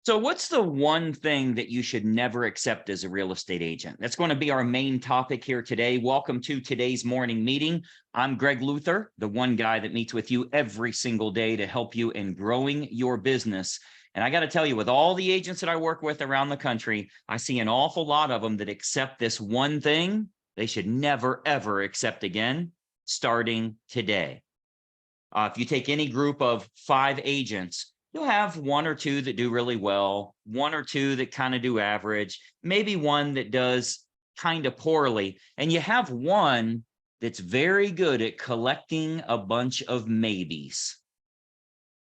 So what's the one thing that you should never accept as a real estate agent? That's going to be our main topic here today. Welcome to today's morning meeting. I'm Greg Luther, the one guy that meets with you every single day to help you in growing your business. And I got to tell you, with all the agents that I work with around the country, I see an awful lot of them that accept this one thing they should never, ever accept again, starting today. If you take any group of 5 agents, you'll have 1 or 2 that do really well, 1 or 2 that kind of do average, maybe 1 that does kind of poorly. And you have 1 that's very good at collecting a bunch of maybes.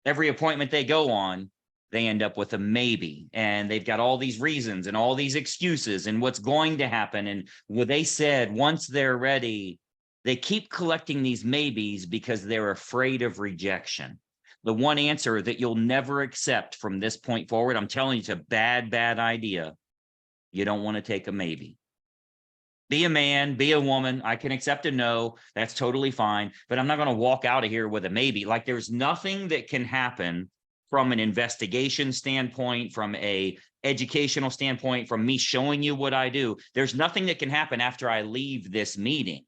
Every appointment they go on, they end up with a maybe, and they've got all these reasons and all these excuses and what's going to happen. And what they said, once they're ready, they keep collecting these maybes because they're afraid of rejection. The one answer that you'll never accept from this point forward, I'm telling you, it's a bad, bad idea. You don't want to take a maybe. Be a man, be a woman. I can accept a no. That's totally fine. But I'm not going to walk out of here with a maybe. Like, there's nothing that can happen from an investigation standpoint, from a educational standpoint, from me showing you what I do. There's nothing that can happen after I leave this meeting.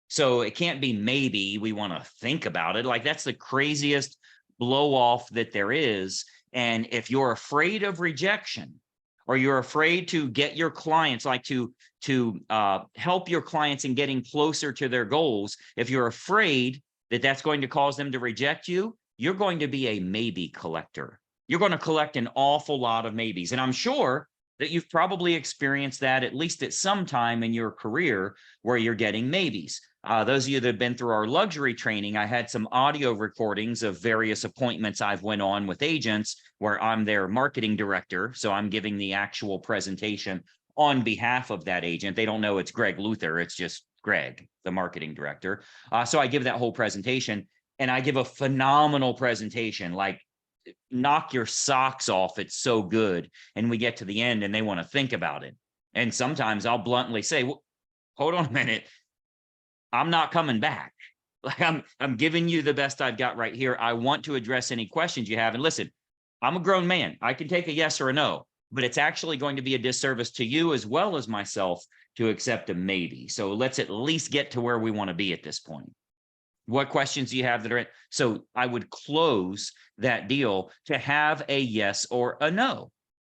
So it can't be maybe we want to think about it. Like, that's the craziest blow off that there is. And if you're afraid of rejection, or you're afraid to get your clients, like to help your clients in getting closer to their goals, if you're afraid that that's going to cause them to reject you, you're going to be a maybe collector. You're going to collect an awful lot of maybes. And I'm sure that you've probably experienced that at least at some time in your career where you're getting maybes. Those of you that have been through our luxury training, I had some audio recordings of various appointments I've went on with agents where I'm their marketing director. So I'm giving the actual presentation on behalf of that agent. They don't know it's Greg Luther. It's just Greg, the marketing director. So I give that whole presentation, and I give a phenomenal presentation, like knock your socks off. It's so good. And we get to the end and they want to think about it. And sometimes I'll bluntly say, well, hold on a minute. I'm not coming back. Like, I'm giving you the best I've got right here. I want to address any questions you have. And listen, I'm a grown man. I can take a yes or a no, but it's actually going to be a disservice to you as well as myself to accept a maybe. So let's at least get to where we want to be at this point. What questions do you have that are in? So I would close that deal to have a yes or a no.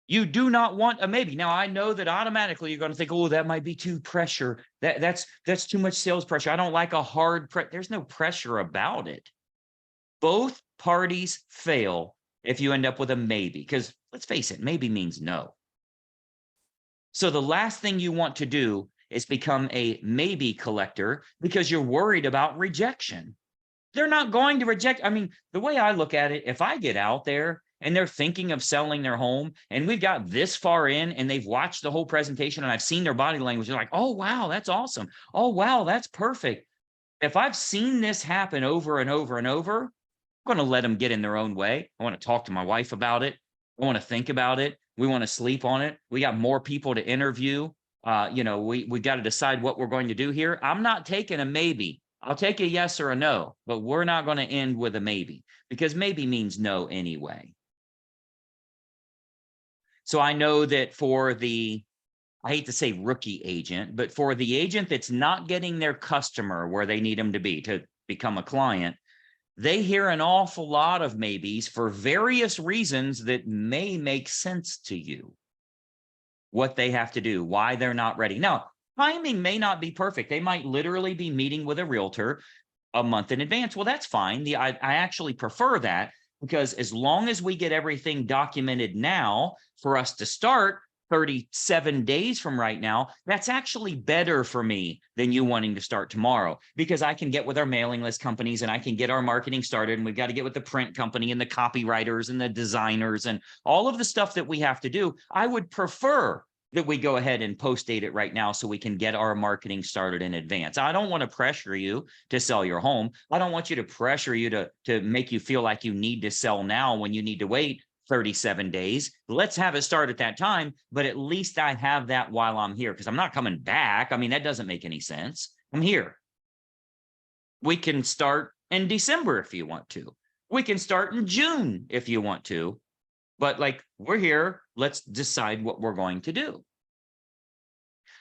You do not want a maybe. Now, I know that automatically you're going to think, oh, that might be too pressure. That's too much sales pressure. I don't like a hard there's no pressure about it. Both parties fail if you end up with a maybe, because let's face it, maybe means no. So the last thing you want to do is become a maybe collector because you're worried about rejection. They're not going to reject. I mean, the way I look at it, if I get out there and they're thinking of selling their home and we've got this far in and they've watched the whole presentation and I've seen their body language, they're like, oh, wow, that's awesome. Oh, wow, that's perfect. If I've seen this happen over and over and over, I'm going to let them get in their own way. I want to talk to my wife about it. I want to think about it. We want to sleep on it. We got more people to interview. We got to decide what we're going to do here. I'm not taking a maybe. I'll take a yes or a no, but we're not going to end with a maybe, because maybe means no anyway. So I know that for the, I hate to say rookie agent, but for the agent that's not getting their customer where they need them to be to become a client, they hear an awful lot of maybes for various reasons that may make sense to you. What they have to do, why they're not ready. Now, timing may not be perfect. They might literally be meeting with a realtor a month in advance. Well, that's fine. I actually prefer that, because as long as we get everything documented now for us to start 37 days from right now, that's actually better for me than you wanting to start tomorrow, because I can get with our mailing list companies and I can get our marketing started, and we've got to get with the print company and the copywriters and the designers and all of the stuff that we have to do. I would prefer that we go ahead and post date it right now so we can get our marketing started in advance. I don't want to pressure you to sell your home. I don't want you to pressure you to make you feel like you need to sell now when you need to wait 37 days. Let's have it start at that time, but at least I have that while I'm here, because I'm not coming back. I mean, that doesn't make any sense. I'm here. We can start in December if you want to. We can start in June if you want to. but like, we're here, let's decide what we're going to do.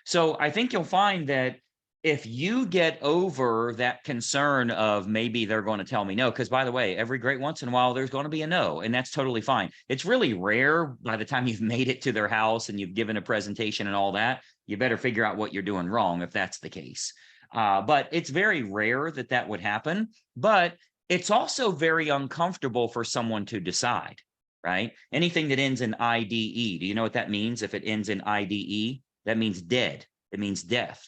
So I think you'll find that if you get over that concern of maybe they're going to tell me no, because by the way, every great once in a while, there's going to be a no, and that's totally fine. It's really rare by the time you've made it to their house and you've given a presentation and all that, you better figure out what you're doing wrong if that's the case. But it's very rare that that would happen, but it's also very uncomfortable for someone to decide, right? Anything that ends in IDE, do you know what that means? If it ends in IDE, that means dead. It means death,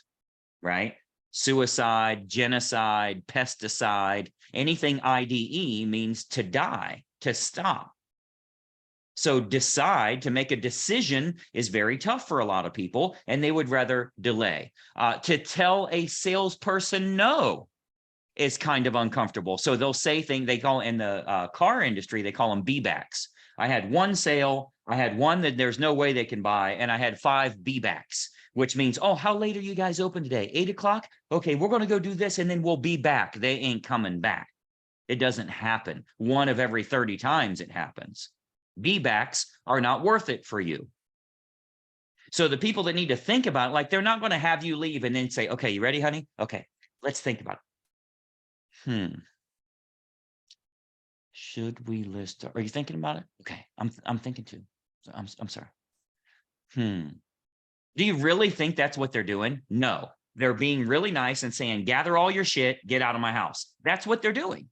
right? Suicide, genocide, pesticide, anything IDE means to die, to stop. So decide, to make a decision, is very tough for a lot of people, and they would rather delay. To tell a salesperson no is kind of uncomfortable. So they'll say things, they call in the car industry, they call them B-backs. I had one sale, I had one that there's no way they can buy, and I had 5 B-backs, which means, oh, how late are you guys open today? 8 o'clock? Okay, we're going to go do this, and then we'll be back. They ain't coming back. It doesn't happen. One of every 30 times it happens. B-backs are not worth it for you. So the people that need to think about it, like, they're not going to have you leave and then say, okay, you ready, honey? Okay, let's think about it. Should we list? Are you thinking about it? Okay, I'm thinking too. So I'm sorry. Do you really think that's what they're doing? No, they're being really nice and saying, gather all your shit, get out of my house. That's what they're doing.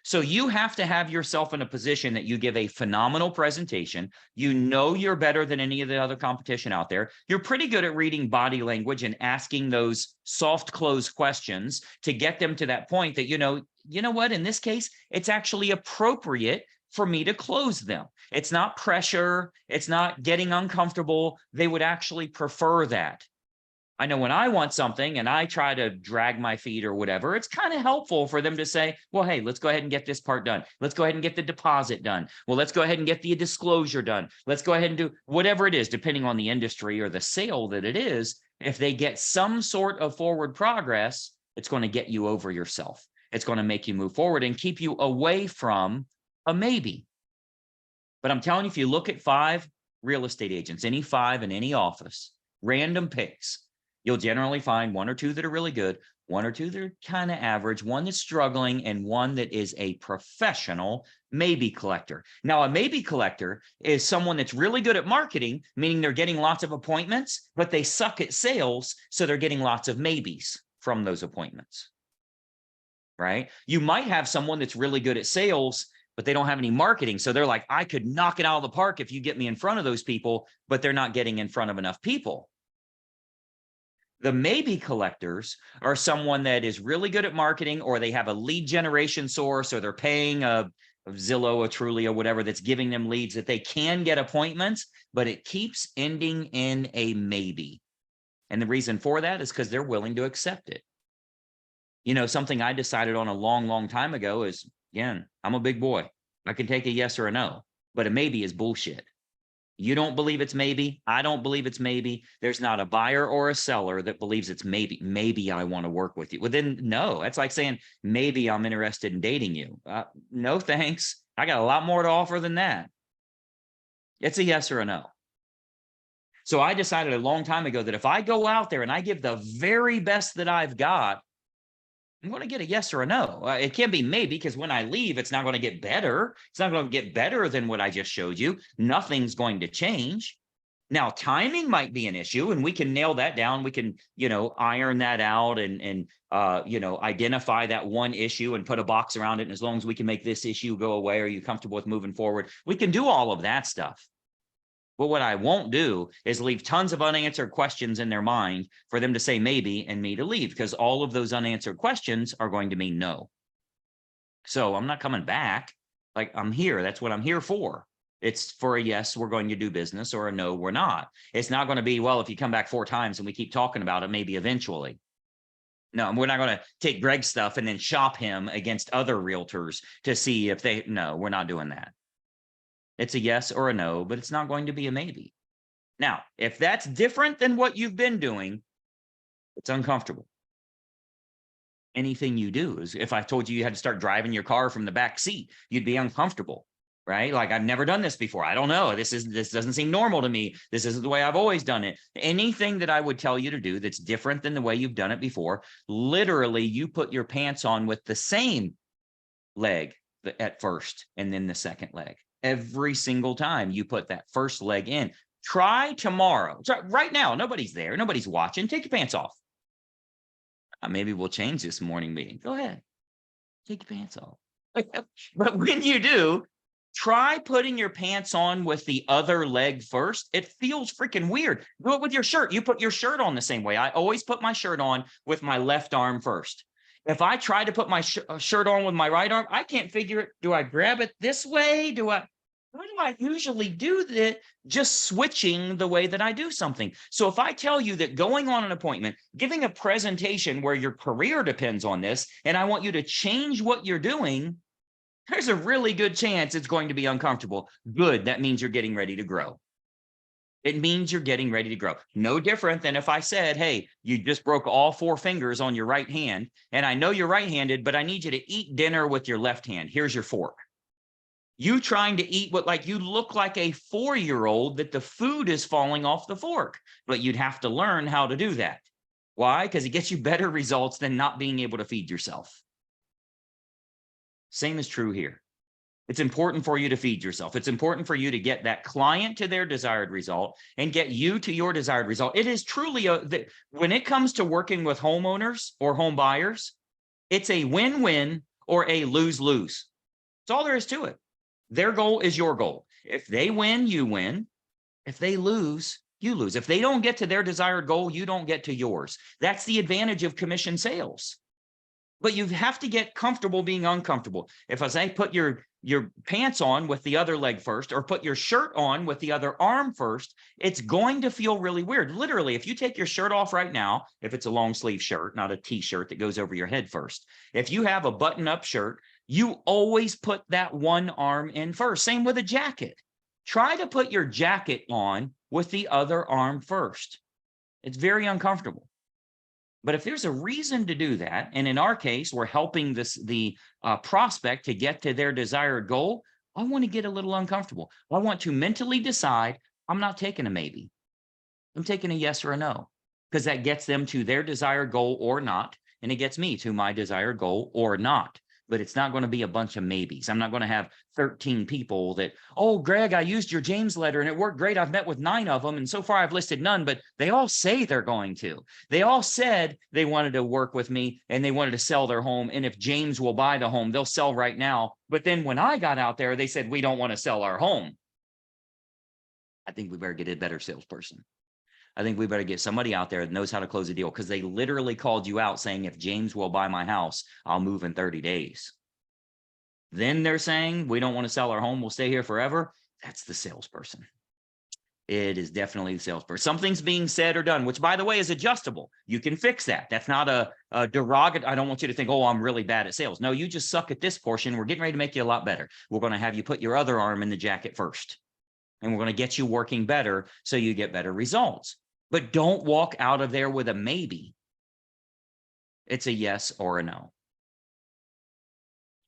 So you have to have yourself in a position that you give a phenomenal presentation. You know you're better than any of the other competition out there. You're pretty good at reading body language and asking those soft close questions to get them to that point that, you know what, in this case, it's actually appropriate for me to close them. It's not pressure. It's not getting uncomfortable. They would actually prefer that. I know when I want something and I try to drag my feet or whatever, it's kind of helpful for them to say, well, hey, let's go ahead and get this part done. Let's go ahead and get the deposit done. Well, let's go ahead and get the disclosure done. Let's go ahead and do whatever it is, depending on the industry or the sale that it is. If they get some sort of forward progress, it's going to get you over yourself. It's going to make you move forward and keep you away from a maybe. But I'm telling you, if you look at 5 real estate agents, any 5 in any office, random picks, you'll generally find 1 or 2 that are really good, 1 or 2 that are kind of average, 1 that's struggling, and 1 that is a professional maybe collector. Now, a maybe collector is someone that's really good at marketing, meaning they're getting lots of appointments, but they suck at sales, so they're getting lots of maybes from those appointments, right? You might have someone that's really good at sales, but they don't have any marketing. So they're like, I could knock it out of the park if you get me in front of those people, but they're not getting in front of enough people. The maybe collectors are someone that is really good at marketing, or they have a lead generation source, or they're paying a Zillow, a Trulia, whatever, that's giving them leads that they can get appointments, but it keeps ending in a maybe. And the reason for that is because they're willing to accept it. You know, something I decided on a long, long time ago is, again, I'm a big boy. I can take a yes or a no, but a maybe is bullshit. You don't believe it's maybe. I don't believe it's maybe. There's not a buyer or a seller that believes it's maybe. Maybe I want to work with you. Well, then no, that's like saying, maybe I'm interested in dating you. No, thanks. I got a lot more to offer than that. It's a yes or a no. So I decided a long time ago that if I go out there and I give the very best that I've got, I'm going to get a yes or a no. It can't be maybe, because when I leave, it's not going to get better. It's not going to get better than what I just showed you. Nothing's going to change. Now, timing might be an issue, and we can nail that down. We can, iron that out and identify that one issue and put a box around it. And as long as we can make this issue go away, are you comfortable with moving forward? We can do all of that stuff. But what I won't do is leave tons of unanswered questions in their mind for them to say maybe and me to leave, because all of those unanswered questions are going to mean no. So I'm not coming back. Like, I'm here. That's what I'm here for. It's for a yes, we're going to do business, or a no, we're not. It's not going to be, well, if you come back 4 times and we keep talking about it, maybe eventually. No, we're not going to take Greg's stuff and then shop him against other realtors to see if no, we're not doing that. It's a yes or a no, but it's not going to be a maybe. Now, if that's different than what you've been doing, it's uncomfortable. Anything you do is, if I told you you had to start driving your car from the back seat, you'd be uncomfortable. right? Like, I've never done this before. I don't know. This doesn't seem normal to me. This isn't the way I've always done it. Anything that I would tell you to do that's different than the way you've done it before, literally you put your pants on with the same leg at first and then the second leg. Every single time you put that first leg in. Try tomorrow. Try right now. Nobody's there. Nobody's watching. Take your pants off. Maybe we'll change this morning meeting. Go ahead. Take your pants off. But when you do, try putting your pants on with the other leg first. It feels freaking weird. Do it with your shirt. You put your shirt on the same way. I always put my shirt on with my left arm first. If I try to put my shirt on with my right arm, I can't figure it. Do I grab it this way? How do I usually do that? Just switching the way that I do something. So if I tell you that going on an appointment, giving a presentation where your career depends on this, and I want you to change what you're doing, there's a really good chance it's going to be uncomfortable. Good. That means you're getting ready to grow. It means you're getting ready to grow. No different than if I said, hey, you just broke all 4 fingers on your right hand, and I know you're right-handed, but I need you to eat dinner with your left hand. Here's your fork. You trying to eat what, like, you look like a 4-year-old that the food is falling off the fork, but you'd have to learn how to do that. Why? Because it gets you better results than not being able to feed yourself. Same is true here. It's important for you to feed yourself. It's important for you to get that client to their desired result and get you to your desired result. It is truly when it comes to working with homeowners or home buyers, it's a win-win or a lose-lose. That's all there is to it. Their goal is your goal. If they win, you win. If they lose, you lose. If they don't get to their desired goal, you don't get to yours. That's the advantage of commission sales. But you have to get comfortable being uncomfortable. If I say put your pants on with the other leg first, or put your shirt on with the other arm first, it's going to feel really weird. Literally, if you take your shirt off right now, if it's a long sleeve shirt, not a t-shirt that goes over your head first, if you have a button-up shirt, you always put that one arm in first. Same with a jacket. Try to put your jacket on with the other arm first. It's very uncomfortable. But if there's a reason to do that, and in our case, we're helping the prospect to get to their desired goal, I want to get a little uncomfortable. I want to mentally decide I'm not taking a maybe. I'm taking a yes or a no, because that gets them to their desired goal or not, and it gets me to my desired goal or not. But it's not going to be a bunch of maybes. I'm not going to have 13 people that, oh, Greg, I used your James letter and it worked great. I've met with 9 of them. And so far I've listed none, but they all say they're going to. They all said they wanted to work with me and they wanted to sell their home. And if James will buy the home, they'll sell right now. But then when I got out there, they said, we don't want to sell our home. I think we better get a better salesperson. I think we better get somebody out there that knows how to close a deal, because they literally called you out saying, if James will buy my house, I'll move in 30 days. Then they're saying, we don't want to sell our home, we'll stay here forever. That's the salesperson. It is definitely the salesperson. Something's being said or done, which, by the way, is adjustable. You can fix that. That's not a derogatory. I don't want you to think, oh, I'm really bad at sales. No, you just suck at this portion. We're getting ready to make you a lot better. We're going to have you put your other arm in the jacket first. And we're going to get you working better so you get better results. But don't walk out of there with a maybe. It's a yes or a no.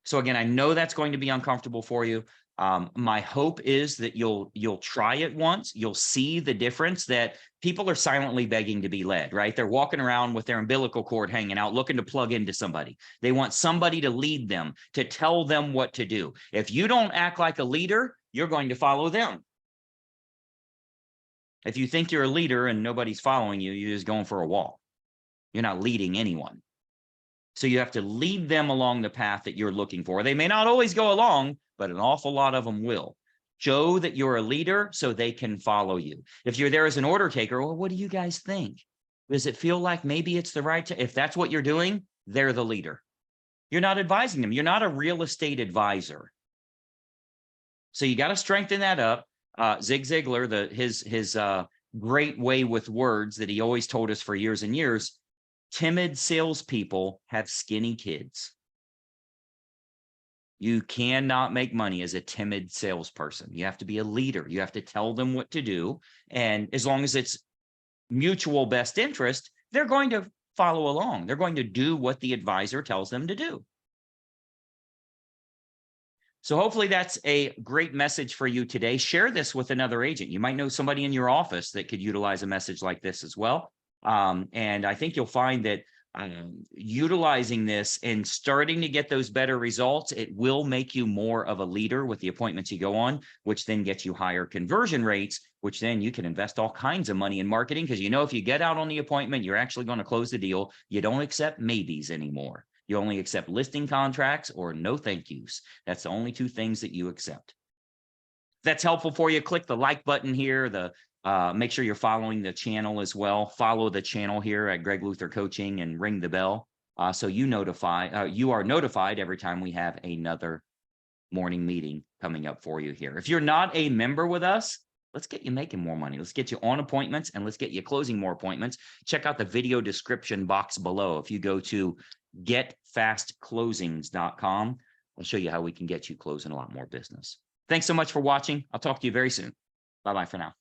So again, I know that's going to be uncomfortable for you. My hope is that you'll try it once. You'll see the difference, that people are silently begging to be led, right? They're walking around with their umbilical cord hanging out, looking to plug into somebody. They want somebody to lead them, to tell them what to do. If you don't act like a leader, you're going to follow them. If you think you're a leader and nobody's following you, you're just going for a walk. You're not leading anyone. So you have to lead them along the path that you're looking for. They may not always go along, but an awful lot of them will. Show that you're a leader so they can follow you. If you're there as an order taker, well, what do you guys think? Does it feel like maybe it's the right time? If that's what you're doing, they're the leader. You're not advising them. You're not a real estate advisor. So you got to strengthen that up. Zig Ziglar, his great way with words that he always told us for years and years, timid salespeople have skinny kids. You cannot make money as a timid salesperson. You have to be a leader. You have to tell them what to do. And as long as it's mutual best interest, they're going to follow along. They're going to do what the advisor tells them to do. So hopefully that's a great message for you today. Share this with another agent. You might know somebody in your office that could utilize a message like this as well. And I think you'll find that utilizing this and starting to get those better results, it will make you more of a leader with the appointments you go on, which then gets you higher conversion rates, which then you can invest all kinds of money in marketing. Because if you get out on the appointment, you're actually going to close the deal. You don't accept maybes anymore. You only accept listing contracts or no thank yous. That's the only two things that you accept. If that's helpful for you, click the like button here. Make sure you're following the channel as well. Follow the channel here at Greg Luther Coaching and ring the bell so you are notified every time we have another morning meeting coming up for you here. If you're not a member with us, let's get you making more money. Let's get you on appointments and let's get you closing more appointments. Check out the video description box below. If you go to getfastclosings.com, I'll show you how we can get you closing a lot more business. Thanks so much for watching. I'll talk to you very soon. Bye-bye for now.